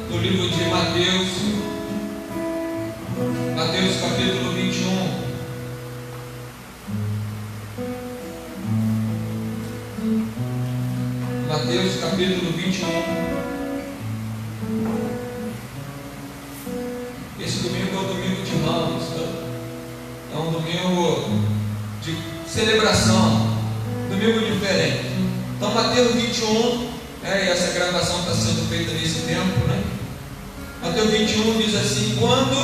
no livro de Mateus, capítulo 21. Mateus capítulo 21. Esse domingo é o domingo de Ramos, é um domingo de celebração, domingo diferente. Então, Mateus 21, e essa gravação está sendo feita nesse tempo, né? Mateus 21 diz assim: quando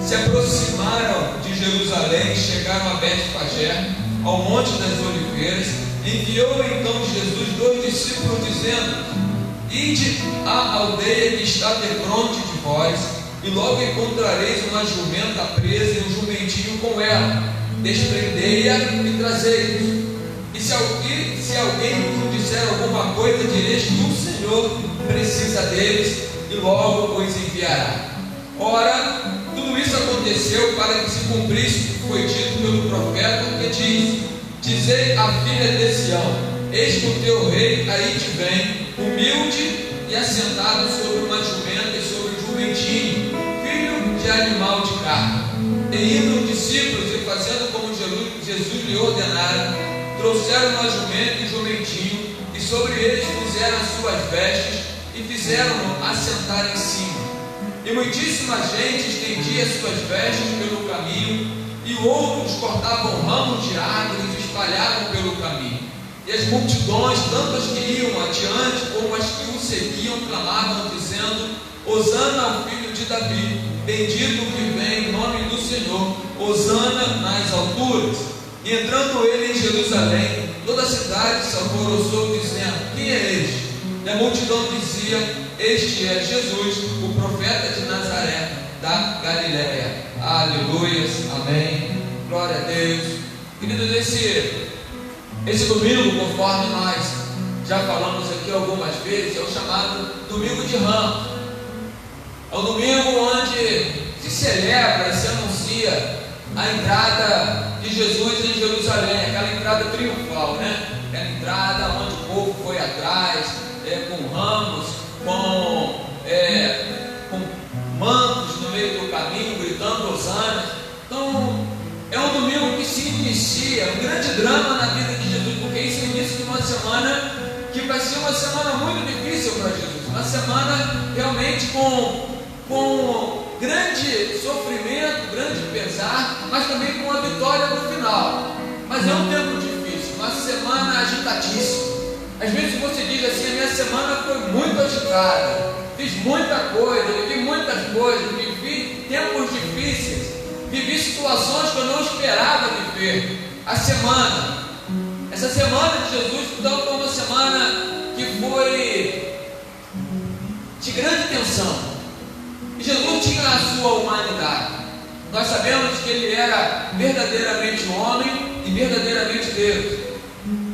se aproximaram de Jerusalém, chegaram a Betfagé, ao Monte das Oliveiras, enviou então Jesus 2 discípulos, dizendo: ide à aldeia que está defronte de vós, e logo encontrareis uma jumenta presa e um jumentinho com ela, desprendei-a e trazei-os. E se alguém vos disser alguma coisa, direis que o Senhor precisa deles, e logo os enviará. Ora, tudo isso aconteceu para que se cumprisse o que foi dito pelo profeta, que diz: dizei à filha de Sião: eis que o teu rei aí te vem, humilde e assentado sobre uma jumenta e sobre um jumentinho, filho de animal de carne. E indo os discípulos, e fazendo como Jesus lhe ordenara, trouxeram uma jumenta e um jumentinho, e sobre eles puseram as suas vestes, e fizeram-no assentar em cima. E muitíssima gente estendia suas vestes pelo caminho, e outros cortavam ramos de árvores e espalhavam pelo caminho. E as multidões, tanto as que iam adiante como as que o seguiam, clamavam, dizendo: Hosana ao filho de Davi, bendito o que vem em nome do Senhor, Hosana nas alturas. E entrando ele em Jerusalém, toda a cidade se alvoroçou, dizendo: quem é este? E a multidão dizia: este é Jesus, o profeta de Nazaré, da Galiléia. Aleluias, amém, glória a Deus. Queridos, esse domingo, conforme nós já falamos aqui algumas vezes, é o chamado Domingo de Ramos. É o domingo onde se celebra, se anuncia a entrada de Jesus em Jerusalém, aquela entrada triunfal, né? Aquela entrada onde o povo foi atrás, com ramos, com mantos no meio do caminho, gritando hosanas. Então, é um domingo que se inicia, um grande drama na vida de Jesus, porque isso é o início de uma semana que vai ser uma semana muito difícil para Jesus, uma semana realmente com grande sofrimento, grande pesar, mas também com a vitória no final. Mas é um tempo difícil, uma semana agitadíssima. Às vezes você diz assim: a minha semana foi muito agitada, fiz muita coisa, vivi muitas coisas, vivi tempos difíceis, vivi situações que eu não esperava viver. Essa semana de Jesus, então, foi uma semana que foi de grande tensão. E Jesus tinha a sua humanidade. Nós sabemos que ele era verdadeiramente homem e verdadeiramente Deus.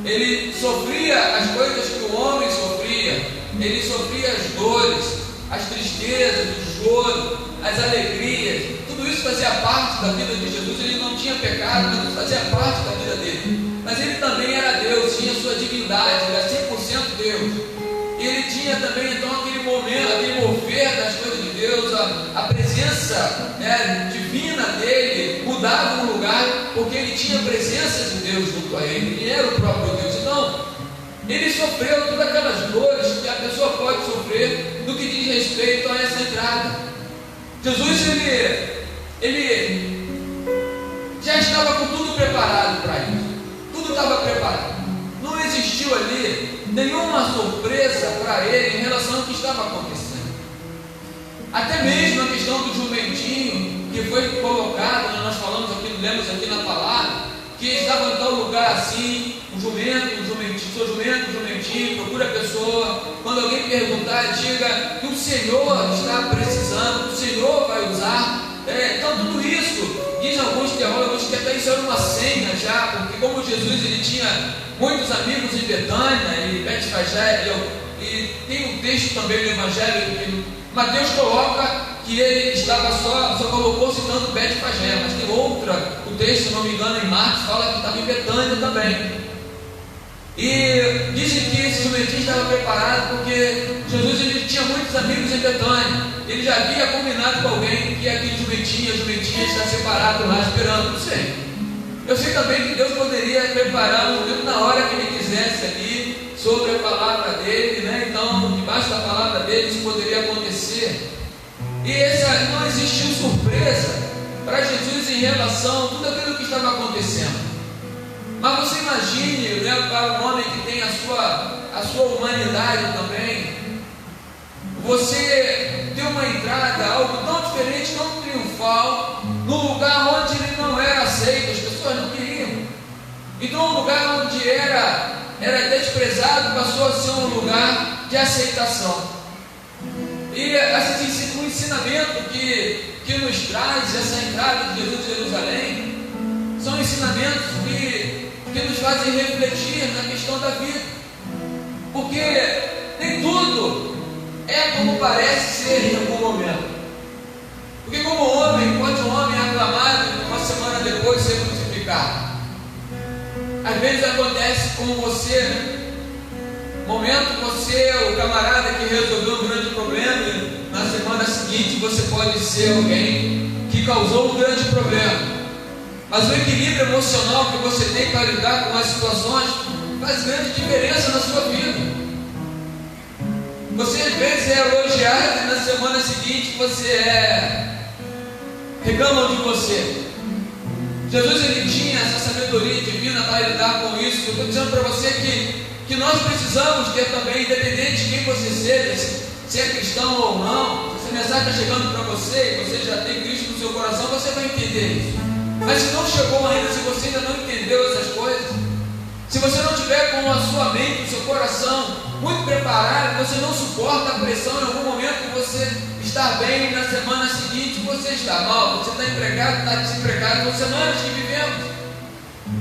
Ele sofria as coisas que o homem sofria. Ele sofria as dores, as tristezas, o choro, as alegrias. Tudo isso fazia parte da vida de Jesus. Ele não tinha pecado, mas isso fazia parte da vida dele. Mas ele também era Deus, tinha sua divindade, ele era 100% Deus. E ele tinha também então aquele momento, aquele mover das coisas de Deus, a presença divina dele mudava o lugar, porque ele tinha a presença de Deus junto a ele, ele era o próprio Deus. Então, ele sofreu todas aquelas dores que a pessoa pode sofrer no que diz respeito a essa entrada. Jesus, ele já estava com tudo preparado para isso, tudo estava preparado, não existiu ali nenhuma surpresa para ele em relação ao que estava acontecendo. Até mesmo a questão do jumentinho que foi colocado, nós falamos aqui, lemos aqui na palavra, que estava em tal lugar assim, um jumentinho, procura a pessoa, quando alguém perguntar, diga que o Senhor está precisando, que o Senhor vai usar. Então tudo isso, dizem alguns teólogos que até isso era uma senha já, porque como Jesus ele tinha muitos amigos em Betânia e Betfagé, e tem um texto também no Evangelho que Mateus coloca que ele estava só colocou citando Betfagé, mas tem outra, o texto, se não me engano, em Marcos fala que estava em Betânia também. E dizem que esse jumentinho estava preparado porque Jesus ele tinha muitos amigos em Betânia. Ele já havia combinado com alguém que aquele jumentinho, a jumentinha está separado lá esperando. Não sei. Eu sei também que Deus poderia preparar um momento na hora que Ele quisesse ali sobre a palavra dele, né? Então, debaixo da palavra dele, isso poderia acontecer. E não existiu surpresa para Jesus em relação a tudo aquilo que estava acontecendo. Mas você imagine, né, para um homem que tem a sua humanidade também, você ter uma entrada, algo tão diferente, tão triunfal, num lugar onde ele não era aceito, as pessoas não queriam. Então, um lugar onde era desprezado passou a ser um lugar de aceitação. E o ensinamento que nos traz essa entrada de Jesus em Jerusalém são ensinamentos que nos fazem refletir na questão da vida, porque nem tudo é como parece ser em algum momento. Porque como homem, pode um homem aclamado uma semana depois ser crucificado. Às vezes acontece com você, né? Momento você, o camarada que resolveu um grande problema, e na semana seguinte você pode ser alguém que causou um grande problema. Mas o equilíbrio emocional que você tem para lidar com as situações faz grande diferença na sua vida. Você às vezes é elogiado e na semana seguinte você reclamam de você. Jesus ele tinha essa sabedoria divina para lidar com isso. Eu estou dizendo para você que nós precisamos ter também, independente de quem você seja, se é cristão ou não, se a mensagem está chegando para você e você já tem Cristo no seu coração, você vai entender isso. Mas se não chegou ainda, se você ainda não entendeu essas coisas, se você não tiver com a sua mente, o seu coração muito preparado, você não suporta a pressão em algum momento que você está bem, na semana seguinte você está mal, você está empregado, está desempregado, são semanas que vivemos.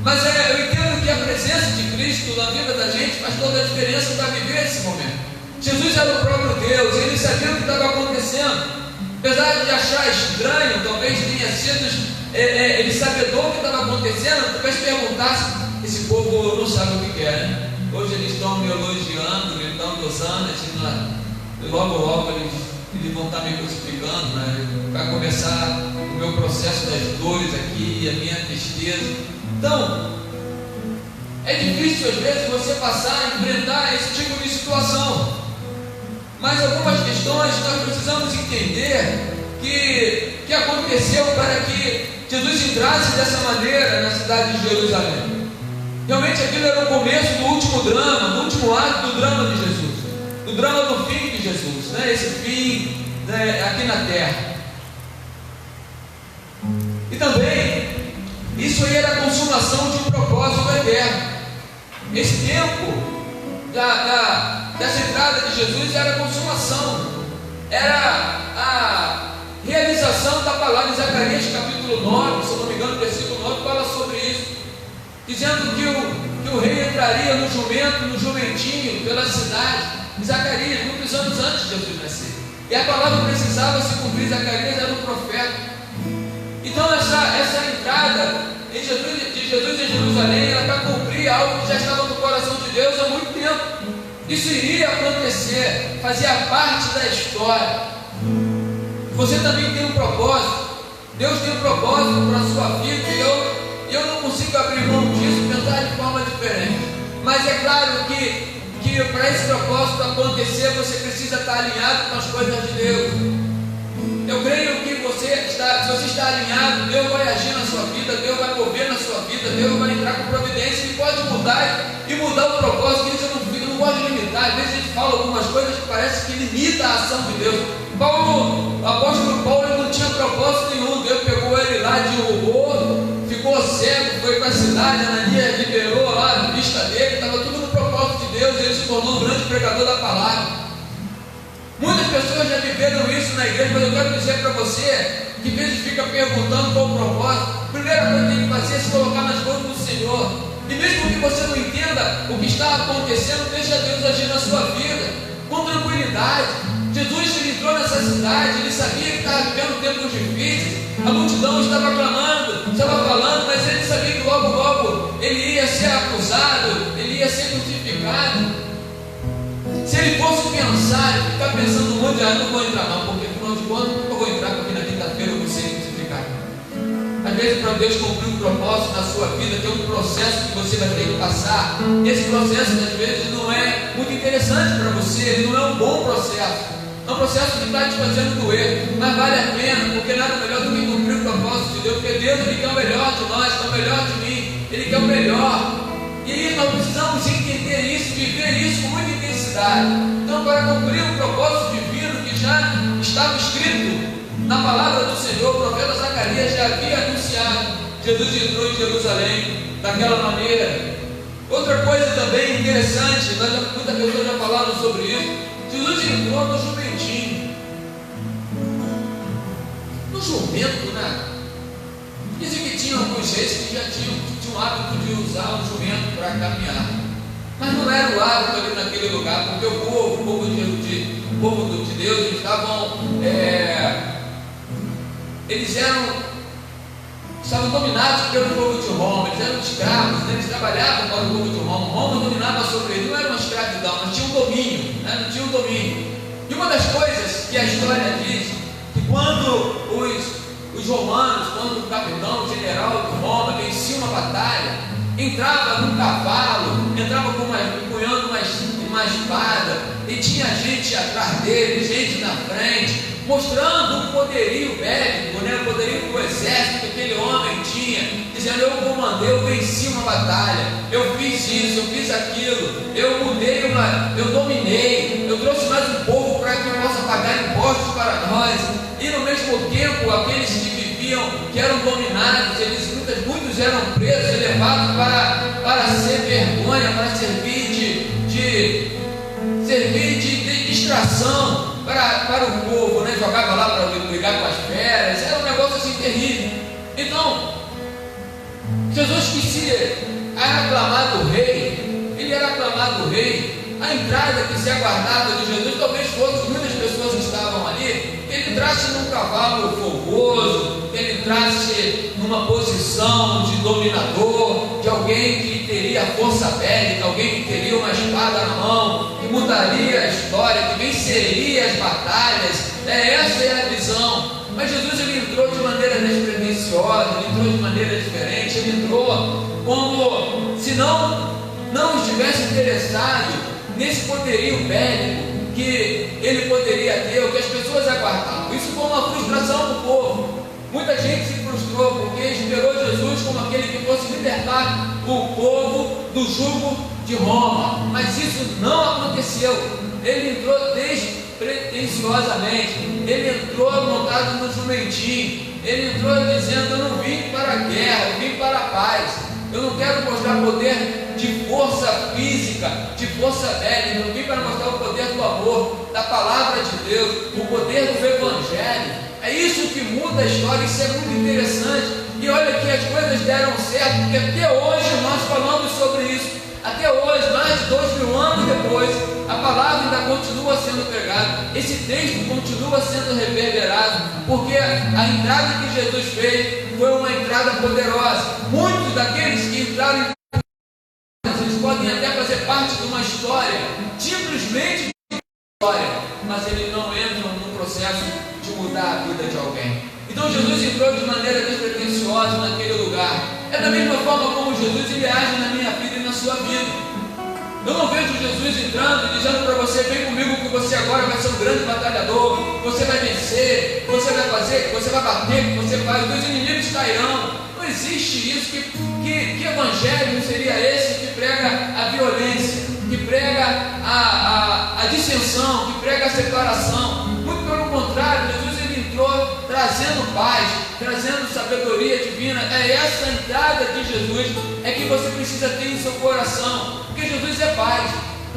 Mas eu entendo que a presença de Cristo na vida da gente faz toda a diferença para viver esse momento. Jesus era o próprio Deus, ele sabia o que estava acontecendo. Apesar de achar estranho, talvez tenha sido ele sabedor do que estava acontecendo, talvez perguntasse, esse povo não sabe o que quer, né? Hoje eles estão me elogiando, me estão gozando, logo eles vão estar me crucificando, né? Vai começar o meu processo das dores aqui, a minha tristeza. Então, é difícil às vezes você passar a enfrentar esse tipo de situação, mas algumas questões nós precisamos entender que aconteceu para que Jesus entrasse dessa maneira na cidade de Jerusalém. Realmente aquilo era o começo do último drama, do último ato do drama de Jesus, do drama do fim de Jesus, né? Esse fim, né, aqui na terra. E também isso aí era a consumação de um propósito eterno. Esse tempo dessa entrada de Jesus era a consumação, era a realização da palavra. Em Zacarias capítulo 9, se eu não me engano, versículo 9 fala sobre isso, dizendo que o rei entraria no jumento, no jumentinho, pela cidade. Em Zacarias, muitos anos antes de Jesus nascer. E a palavra precisava se cumprir. Zacarias era um profeta. Então essa entrada de Jesus em Jerusalém era para cumprir algo que já estava no coração de Deus há muito tempo. Isso iria acontecer, fazia parte da história. Você também tem um propósito. Deus tem um propósito para a sua vida. E eu não consigo abrir mão disso, pensar de forma diferente. Mas é claro que para esse propósito acontecer, você precisa estar alinhado com as coisas de Deus. Eu creio que se você está alinhado, Deus vai agir na sua vida, Deus vai mover na sua vida, Deus vai entrar com providência. Ele pode mudar o propósito. Eu não gosto de limitar. Às vezes a gente fala algumas coisas que parece que limita a ação de Deus. O apóstolo Paulo ele não tinha propósito nenhum. Deus pegou ele lá, derrubou, ficou cego, foi para a cidade, Ananias liberou lá a vista dele, estava tudo no propósito de Deus, e ele se tornou um grande pregador da palavra. Muitas pessoas já viveram isso na igreja, mas eu quero dizer para você que às vezes fica perguntando qual o propósito. A primeira coisa que tem que fazer é se colocar nas mãos do Senhor. E mesmo que você não entenda o que está acontecendo, deixa Deus agir na sua vida com tranquilidade. Jesus ele entrou nessa cidade, ele sabia que estava vivendo tempos difíceis, a multidão estava clamando, estava falando, mas ele sabia que logo ele ia ser acusado, ele ia ser crucificado. Se ele fosse pensar e ficar pensando muito, não vou entrar não, porque afinal de contas eu vou entrar, porque na quinta-feira eu vou ser crucificado. Às vezes, para Deus cumprir um propósito na sua vida, tem um processo que você vai ter que passar. Esse processo, às vezes, não é muito interessante para você, ele não é um bom processo. É um processo que está te fazendo doer, mas vale a pena, porque nada melhor do que cumprir o propósito de Deus, porque Deus, Ele quer o melhor de nós, quer o melhor de mim, Ele quer o melhor. E aí nós precisamos entender isso, viver isso com muita intensidade. Então, para cumprir o propósito divino que já estava escrito na palavra do Senhor, o profeta Zacarias já havia anunciado, Jesus entrou em Jerusalém daquela maneira. Outra coisa também interessante, muitas pessoas já falaram sobre isso. Jesus entrou no jumentinho. No jumento, né? Dizem que tinha alguns reis que já tinham o hábito de usar o jumento para caminhar. Mas não era o hábito ali naquele lugar, porque o povo de Deus, eles estavam dominados pelo povo de Roma, eles eram escravos, eles trabalhavam para o povo de Roma. Roma dominava sobre eles, não era uma escravidão, mas tinha um domínio, né? Não tinha um domínio. E uma das coisas que a história diz, que quando os romanos, quando o capitão, o general de Roma vencia uma batalha, entrava num cavalo, entrava empunhando uma espada, e tinha gente atrás dele, gente na frente, mostrando o poderio bélico, né? O poderio do exército que aquele homem tinha, dizendo: eu comandei, eu venci uma batalha, eu fiz isso, eu fiz aquilo, eu mudei eu dominei, eu trouxe mais um povo para que possa pagar impostos para nós. E no mesmo tempo, aqueles que viviam, que eram dominados, muitos eram presos e levados para ser vergonha, para servir de distração para o povo, né? Jogava lá para brigar com as feras, era um negócio assim terrível. Então, Jesus, que se era aclamado rei, ele era aclamado rei. A entrada que se aguardava de Jesus, talvez fosse muitas pessoas que estavam ali, que ele entrasse num cavalo folgoso, que ele entrasse numa posição de dominador, de alguém que teria força bélica, alguém que teria uma espada na mão, que mudaria a história, que venceria as batalhas. Essa é a visão. Mas Jesus, ele entrou de maneira despretensiosa, ele entrou de maneira diferente, ele entrou como se não estivesse interessado nesse poderio bélico que ele poderia ter, o que as pessoas aguardavam. Isso foi uma frustração do povo. Muita gente se frustrou porque esperou Jesus como aquele que fosse libertar o povo do jugo de Roma, mas isso não aconteceu. Ele entrou despretensiosamente, ele entrou montado no jumentinho, ele entrou dizendo: eu não vim para a guerra, eu vim para a paz. Eu não quero mostrar poder de força física, de força bélica. Eu vim para mostrar o poder do amor, da palavra de Deus, o poder do Evangelho. É isso que muda a história, isso é muito interessante. E olha que as coisas deram certo, porque até hoje nós falamos sobre isso. Até hoje, mais de 2000 anos depois, a palavra ainda continua sendo pregada, esse texto continua sendo reverberado, porque a entrada que Jesus fez foi uma entrada poderosa. Muitos daqueles que entraram em eles podem até fazer parte de uma história, simplesmente de uma história, mas eles não entram no processo de mudar a vida de alguém. Então Jesus entrou de maneira despretensiosa naquele lugar. É da mesma forma como Jesus ele age na minha vida e na sua vida. Eu não vejo Jesus entrando e dizendo para você: vem comigo que você agora vai ser um grande batalhador, você vai vencer, você vai fazer, você vai bater, que você faz, os inimigos cairão. Não existe isso. Que evangelho seria esse que prega a violência, que prega a dissensão, que prega a separação? Muito pelo contrário, Jesus ele entrou trazendo paz, trazendo sabedoria divina. É essa entrada de Jesus é que você precisa ter em seu coração, porque Jesus é paz.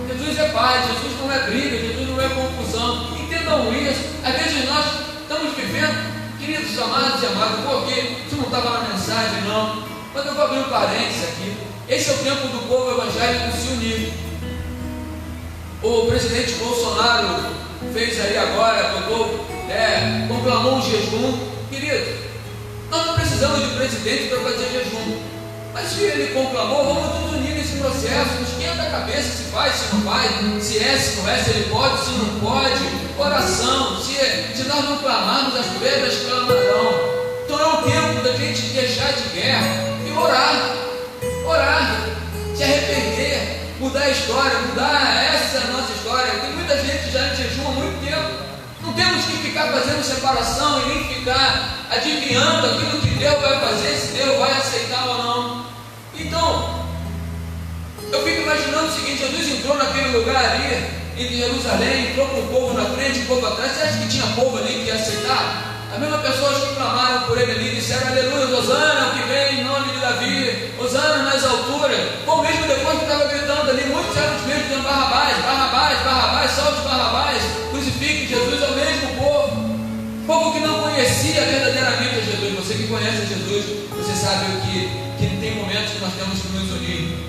Jesus é paz, Jesus não é briga, Jesus não é confusão. Entendam isso. Às vezes nós estamos vivendo, queridos amados e amados, porque isso não estava na mensagem não, mas eu vou abrir um parênteses aqui. Esse é o tempo do povo evangélico se unir. O presidente Bolsonaro fez aí agora, conclamou um jejum. Querido, nós não precisamos de presidente para fazer jejum. Mas se ele conclamou, vamos nos unir nesse processo, não esquenta a cabeça se vai, se não vai, se é, se não é, se ele pode, se não pode. Oração, se nós não clamarmos, as pedras clamarão. Então é um tempo da gente deixar de guerra e orar, se arrepender, mudar a história, mudar essa nossa história. Tem muita gente já em jejum há muito tempo. Não temos que ficar fazendo separação e nem ficar adivinhando aquilo que Deus vai fazer, se Deus vai aceitar ou não. Então, eu fico imaginando o seguinte: Jesus entrou naquele lugar ali, em Jerusalém, entrou com o povo na frente, o povo atrás. Você acha que tinha povo ali que ia aceitar? As mesmas pessoas que clamaram por ele ali, disseram aleluia, Hosana, o que vem em nome de Davi, Hosana nas alturas. Ou mesmo depois que estava gritando ali, muitos eram os mesmos dizendo Barrabás, Barrabás, Barrabás, solte Barrabás, crucifique Jesus. É o mesmo povo que não conhecia verdadeiramente a Jesus. Você que conhece a Jesus, você sabe que tem momentos que nós temos que nos unir.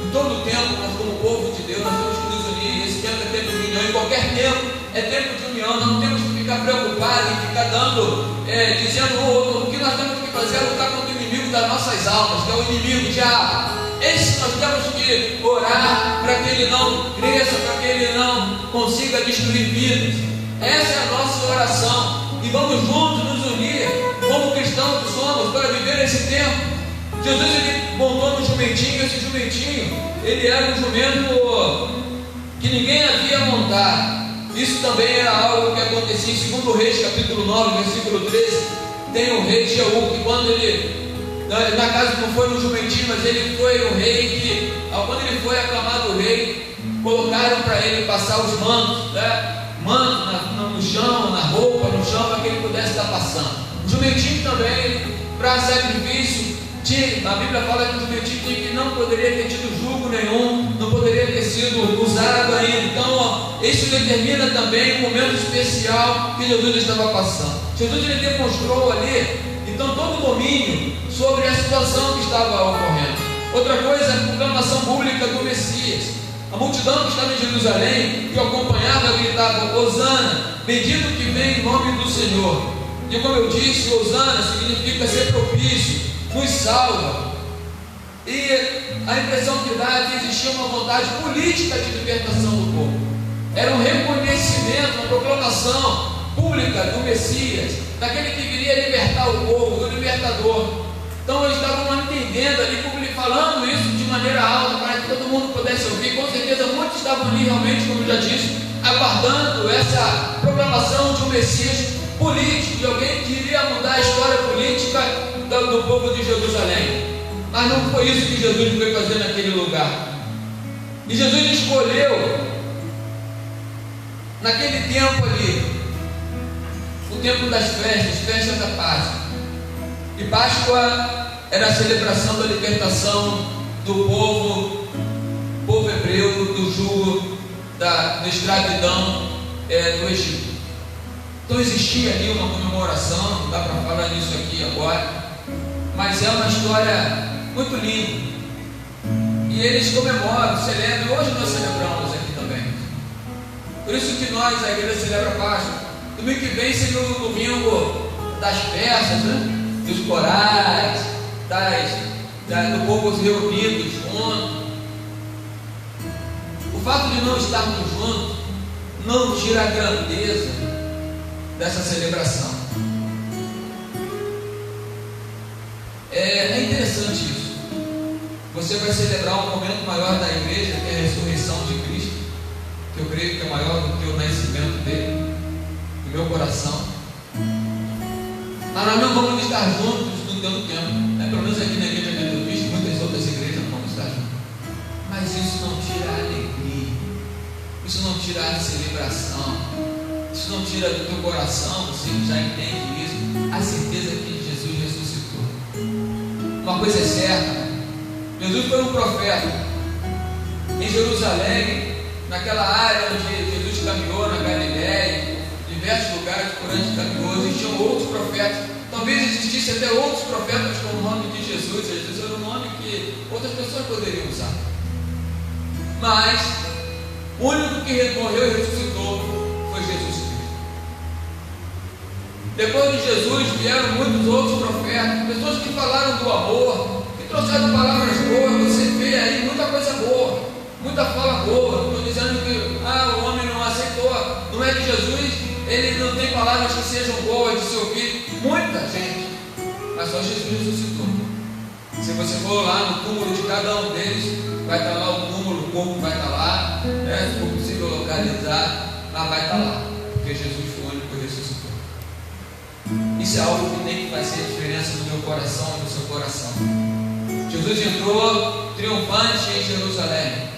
Em todo o tempo, nós como povo de Deus, nós temos que nos unir. Esse tempo é tempo de união, em qualquer tempo é tempo de união. Nós não temos que ficar preocupados em ficar dizendo um ou outro. O que nós temos que fazer é lutar contra o inimigo das nossas almas, que é o inimigo, o diabo. Esse nós temos que orar para que ele não cresça, para que ele não consiga destruir vidas. Essa é a nossa oração. E vamos juntos nos unir, como cristãos que somos, para viver esse tempo. Jesus ele montou no jumentinho. Esse jumentinho, ele era um jumento que ninguém havia montado. Isso também era algo que acontecia em 2 Reis, capítulo 9, versículo 13. Tem o rei Jeú, que quando ele, na casa não foi no jumentinho, mas ele foi o rei que, quando ele foi aclamado rei, colocaram para ele passar os mantos, manto no chão, na roupa, no chão, para que ele pudesse estar passando. O jumentinho também, para sacrifício, a Bíblia fala que o jumentinho não poderia ter tido jugo nenhum, não poderia ter sido usado ainda. Então, isso determina também um momento especial que Jesus estava passando. Jesus ele demonstrou ali, então, todo o domínio sobre a situação que estava ocorrendo. Outra coisa, a proclamação pública do Messias. A multidão que estava em Jerusalém, que o acompanhava, gritava Hosana, bendito que vem em nome do Senhor. E como eu disse, Hosana significa ser propício, nos salva. E a impressão que dá é que existia uma vontade política de libertação do povo. Era um reconhecimento, uma proclamação pública do Messias, daquele que viria libertar o povo, do libertador. Então eles estavam entendendo ali, falando isso de maneira alta, para que todo mundo pudesse ouvir. Com certeza muitos estavam ali realmente, como eu já disse, aguardando essa proclamação de um Messias político, de alguém que iria mudar a história política do povo de Jerusalém. Mas não foi isso que Jesus foi fazer naquele lugar. E Jesus escolheu, naquele tempo ali, o tempo das festas da Páscoa. E Páscoa era a celebração da libertação do povo hebreu, do jugo, da escravidão do Egito. Então existia ali uma comemoração, não dá para falar nisso aqui agora, mas é uma história muito linda. E eles comemoram, celebram, e hoje nós celebramos aqui também. Por isso que nós, a igreja, celebra a Páscoa. Domingo que vem seria o domingo das festas, né? Dos corais, do povo reunidos juntos. O fato de não estarmos juntos não tira a grandeza dessa celebração. É interessante isso. Você vai celebrar um momento maior da igreja, que é a ressurreição de Cristo, que eu creio que é maior do que o nascimento dele, no meu coração. Mas nós não vamos estar juntos no tanto tempo, pelo menos aqui na igreja de Cristo, muitas outras igrejas não vão estar juntos. Mas isso não tira a alegria, isso não tira a celebração, isso não tira do teu coração, você já entende isso, a certeza que Jesus ressuscitou. Uma coisa é certa, Jesus foi um profeta. Em Jerusalém, naquela área onde Jesus caminhou, na Galiléia, diversos lugares por onde caminhou, existiam outros profetas. Talvez existisse até outros profetas com o nome de Jesus. Jesus era um nome que outras pessoas poderiam usar. Mas o único que morreu e ressuscitou foi Jesus Cristo. Depois de Jesus vieram muitos outros profetas, pessoas que falaram do amor, que trouxeram palavras boas, você vê aí muita coisa boa, muita fala boa. Não estou dizendo que o homem não aceitou, não é que Jesus ele não tem palavras que sejam boas de se ouvir, muita gente, mas só Jesus ressuscitou. Se você for lá no túmulo de cada um deles, vai estar lá o túmulo, o corpo vai estar lá, né? Se for possível localizar, mas vai estar lá, porque Jesus foi o único que ressuscitou. Isso é algo que tem que fazer a diferença no meu coração e no seu coração. Jesus entrou triunfante em Jerusalém,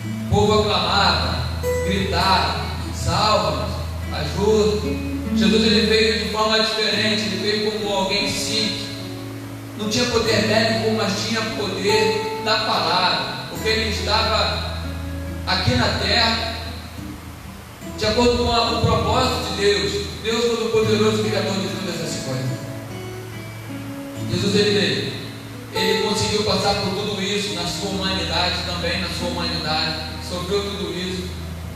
o povo aclamava, gritava, salva-nos, ajuda. Jesus ele veio de forma diferente, ele veio como alguém simples. Não tinha poder bélico, mas tinha poder da palavra, porque ele estava aqui na terra de acordo com o propósito de Deus, Deus Todo-Poderoso, Criador de todas as coisas. Jesus ele conseguiu passar por tudo isso na sua humanidade também, na sua humanidade, sofreu tudo isso,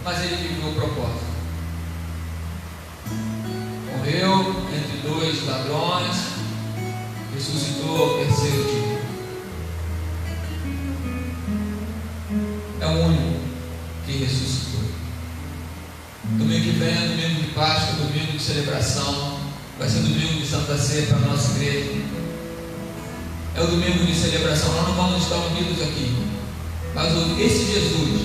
mas ele viveu o propósito. Morreu entre dois ladrões, ressuscitou ao terceiro dia. É o único que ressuscitou. Domingo que vem é domingo de Páscoa, domingo de celebração, vai ser domingo de Santa Ceia para a nossa igreja. É o domingo de celebração, nós não vamos estar unidos aqui, mas esse Jesus,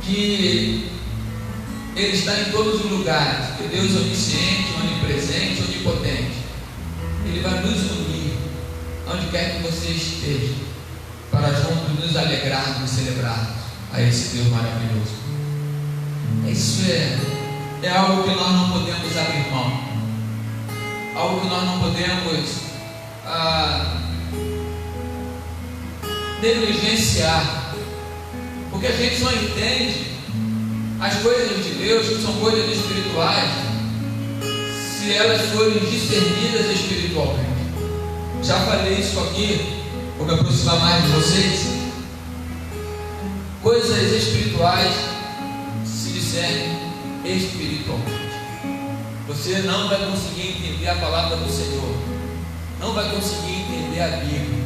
que Ele está em todos os lugares, que Deus é onisciente, onipresente, onipotente, Ele vai nos unir, onde quer que você esteja, para juntos nos alegrarmos e celebrarmos a esse Deus maravilhoso. Isso é algo que nós não podemos abrir mão, algo que nós não podemos negligenciar, porque a gente só entende as coisas de Deus, que são coisas espirituais, se elas forem discernidas espiritualmente. Já falei isso aqui, vou me aproximar mais de vocês. Coisas espirituais se discernem espiritualmente. Você não vai conseguir entender a palavra do Senhor, não vai conseguir entender a Bíblia,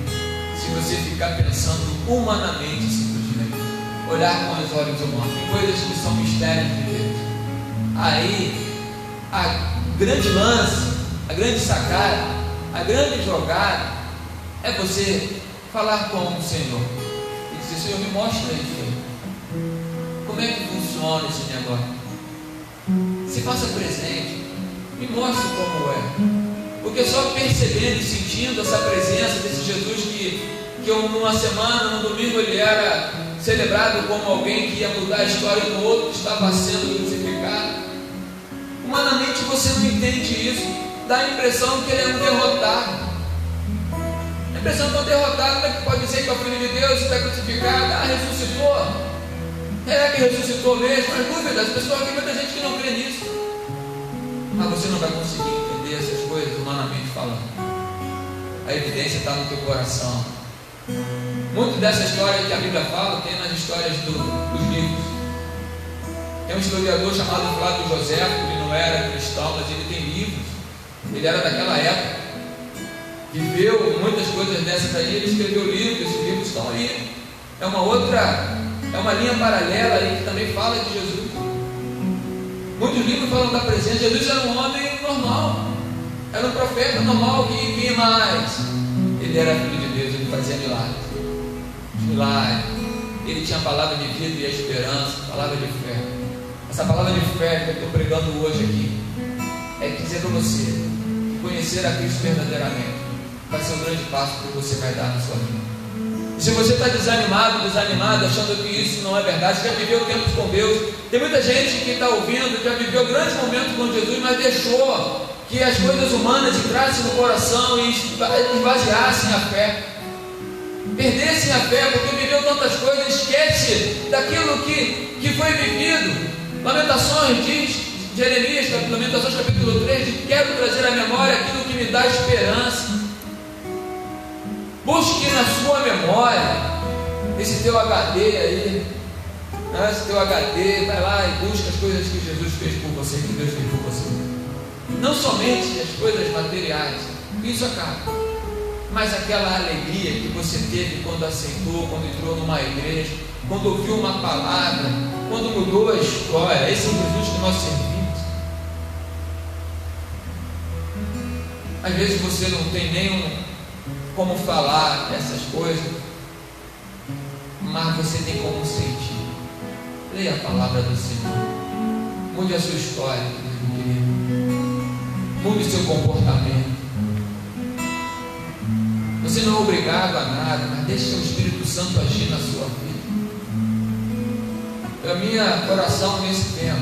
se você ficar pensando humanamente, simplesmente, olhar com os olhos humanos, em coisas que são mistérios de Deus. Aí, a grande lance, a grande sacada, a grande jogada, é você falar com o Senhor e dizer: Senhor, me mostra isso aí. Como é que funciona esse negócio? Se faça presente, me mostre como é. Porque só percebendo e sentindo essa presença desse Jesus que numa semana, no domingo, ele era celebrado como alguém que ia mudar a história do outro que estava sendo crucificado. Humanamente você não entende isso, dá a impressão que ele é um derrotado. A impressão que é um derrotado, como é que pode dizer que é o Filho de Deus, está crucificado, ressuscitou? É que ressuscitou mesmo? Mas dúvida, as pessoas, tem muita gente que não crê nisso. Mas você não vai conseguir entender essas coisas humanamente falando. A evidência está no teu coração. Muito dessa história que a Bíblia fala tem nas histórias dos livros. Tem um historiador chamado Flávio José, ele não era cristão, mas ele tem livros. Ele era daquela época, viveu muitas coisas dessas aí, ele escreveu livros, esses livros estão aí. É uma linha paralela aí que também fala de Jesus. Muitos livros falam da presença. Jesus era um homem normal, era um profeta normal que mais. Ele era filho de Deus, ele fazia milagres. Ele tinha a palavra de vida e a esperança, palavra de fé. Essa palavra de fé que eu estou pregando hoje aqui é dizer para você que conhecer a Cristo verdadeiramente vai ser um grande passo que você vai dar na sua vida. E se você está desanimado, achando que isso não é verdade, já viveu tempos com Deus, tem muita gente que está ouvindo, já viveu grandes momentos com Jesus, mas deixou que as coisas humanas entrassem no coração e esvaziassem a fé, perdessem a fé, porque viveu tantas coisas, esquece daquilo que foi vivido. Lamentações diz Jeremias, Lamentações capítulo 3, diz: quero trazer à memória aquilo que me dá esperança. Busque na sua memória esse teu HD aí, esse teu HD, vai lá e busca as coisas que Jesus fez por você, que Deus fez por você. Não somente as coisas materiais, isso acaba, mas aquela alegria que você teve quando aceitou, quando entrou numa igreja, quando ouviu uma palavra, quando mudou a história. Esse é o Jesus que nós servimos. Às vezes você não tem nem como falar essas coisas, mas você tem como sentir. Leia a palavra do Senhor. Mude a sua história, meu querido. Mude o seu comportamento. Você não é obrigado a nada, mas deixe o Espírito Santo agir na sua vida. A minha oração nesse tempo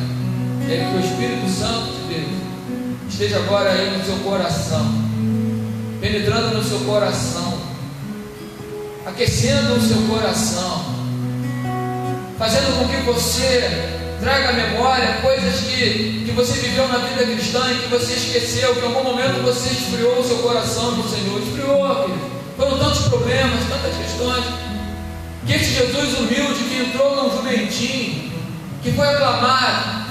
é que o Espírito Santo de Deus esteja agora aí no seu coração, penetrando no seu coração, aquecendo o seu coração, fazendo com que você traga à memória coisas que você viveu na vida cristã e que você esqueceu, que em algum momento você esfriou o seu coração no Senhor. Esfriou, querido. Foram tantos problemas, tantas questões, que esse Jesus humilde que entrou num jumentinho, que foi aclamado,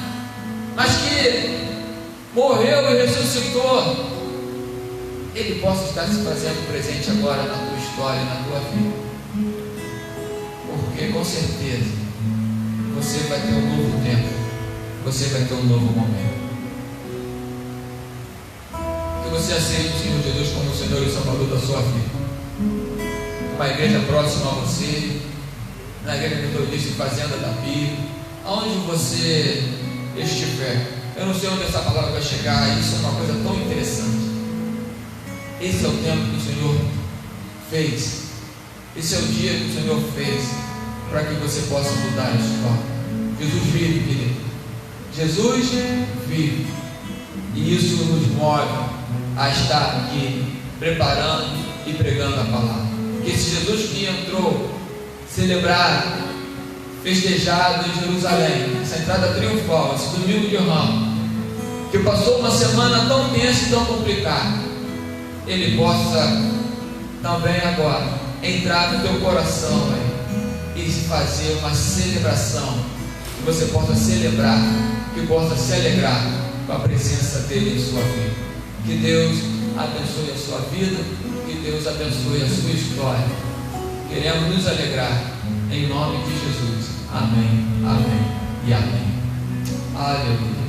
mas que morreu e ressuscitou, Ele possa estar se fazendo presente agora na tua história, na tua vida, porque com certeza você vai ter um novo tempo, você vai ter um novo momento. Que você aceite o Senhor Jesus como o Senhor e Salvador da sua vida. Uma igreja próxima a você, na igreja metodista Fazenda da Pia, aonde você estiver. Eu não sei onde essa palavra vai chegar, isso é uma coisa tão interessante. Esse é o tempo que o Senhor fez, esse é o dia que o Senhor fez, para que você possa mudar a história. Jesus vive, querido. Jesus vive. E isso nos move a estar aqui, preparando e pregando a palavra. Que esse Jesus que entrou, celebrado, festejado em Jerusalém, essa entrada triunfal, esse domingo de Ramos, que passou uma semana tão tensa e tão complicada, Ele possa também agora entrar no teu coração, e fazer uma celebração, que você possa celebrar, que possa se alegrar com a presença dele em sua vida. Que Deus abençoe a sua vida, que Deus abençoe a sua história. Queremos nos alegrar em nome de Jesus. Amém, amém e amém. Aleluia.